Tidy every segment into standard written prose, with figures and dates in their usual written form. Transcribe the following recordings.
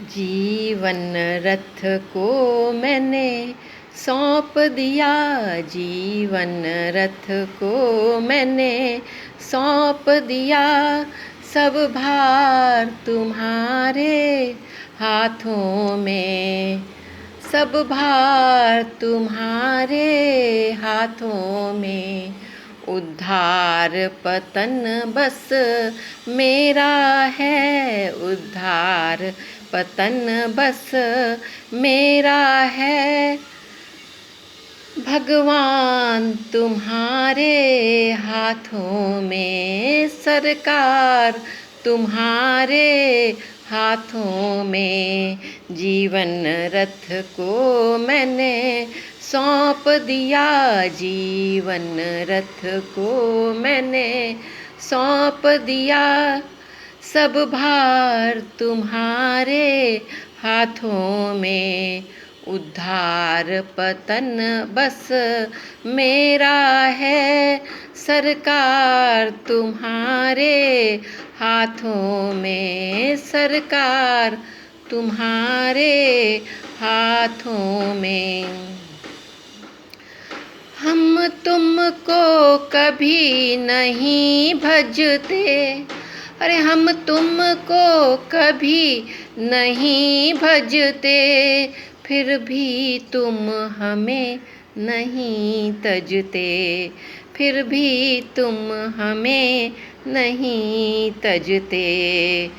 जीवन रथ को मैंने सौंप दिया। जीवन रथ को मैंने सौंप दिया। सब भार तुम्हारे हाथों में। सब भार तुम्हारे हाथों में। उद्धार पतन बस मेरा है। उद्धार पतन बस मेरा है। भगवान तुम्हारे हाथों में। सरकार तुम्हारे हाथों में। जीवन रथ को मैंने सौंप दिया। जीवन रथ को मैंने सौंप दिया। सब भार तुम्हारे हाथों में। उद्धार पतन बस मेरा है। सरकार तुम्हारे हाथों में। सरकार तुम्हारे हाथों में। हम तुमको कभी नहीं भजते। अरे हम तुमको कभी नहीं भजते। फिर भी तुम हमें नहीं तजते। फिर भी तुम हमें नहीं तजते।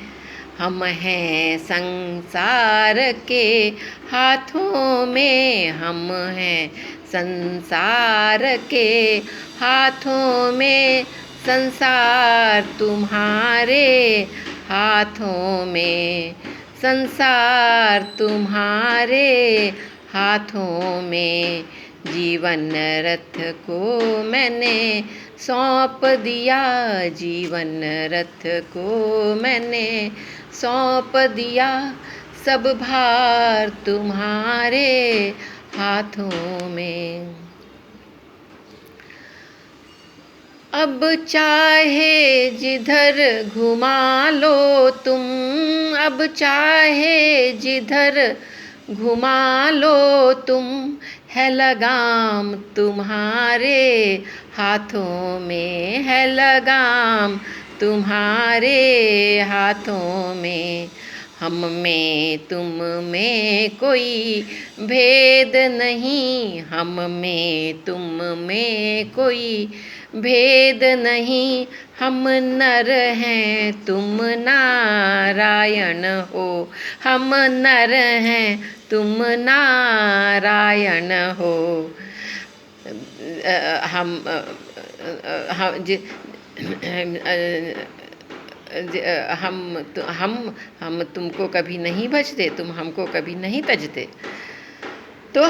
हम हैं संसार के हाथों में। हम हैं संसार के हाथों में। संसार तुम्हारे हाथों में। संसार तुम्हारे हाथों में। जीवन रथ को मैंने सौंप दिया। जीवन रथ को मैंने सौंप दिया। सब भार तुम्हारे हाथों में। अब चाहे जिधर घुमा लो तुम। अब चाहे जिधर घुमा लो तुम। है लगाम तुम्हारे हाथों में। है लगाम तुम्हारे हाथों में। हम में तुम में कोई भेद नहीं। हम में तुम में कोई भेद नहीं। हम नर हैं तुम नारायण हो। हम नर हैं तुम नारायण हो। हम हम तुमको कभी नहीं भजते। तुम हमको कभी नहीं तजते। तो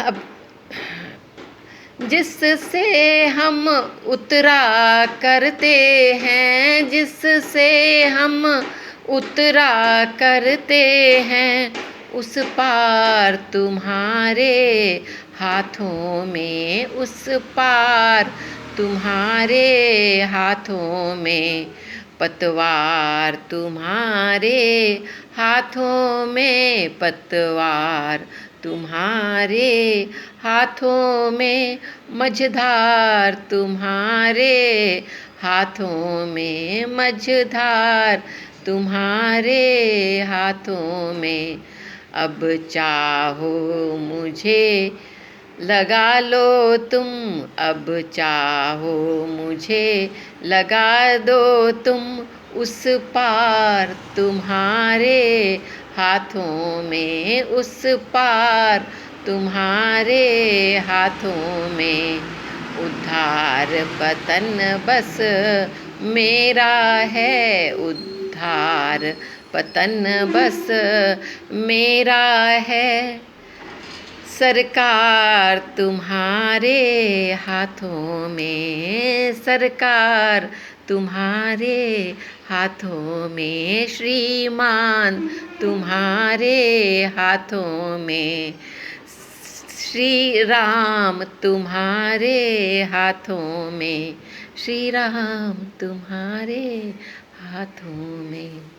अब जिससे हम उतरा करते हैं। जिससे हम उतरा करते हैं। उस पार तुम्हारे हाथों में। उस पार तुम्हारे हाथों में। पतवार तुम्हारे हाथों में। पतवार तुम्हारे हाथों में। मझधार तुम्हारे हाथों में। मझधार तुम्हारे हाथों में। अब चाहो मुझे लगा लो तुम। अब चाहो मुझे लगा दो तुम। उस पार तुम्हारे हाथों में। उस पार तुम्हारे हाथों में। उद्धार पतन बस मेरा है। उद्धार पतन बस मेरा है। सरकार तुम्हारे हाथों में। सरकार तुम्हारे हाथों में। श्रीमान तुम्हारे हाथों में। श्री राम तुम्हारे हाथों में। श्री राम तुम्हारे हाथों में।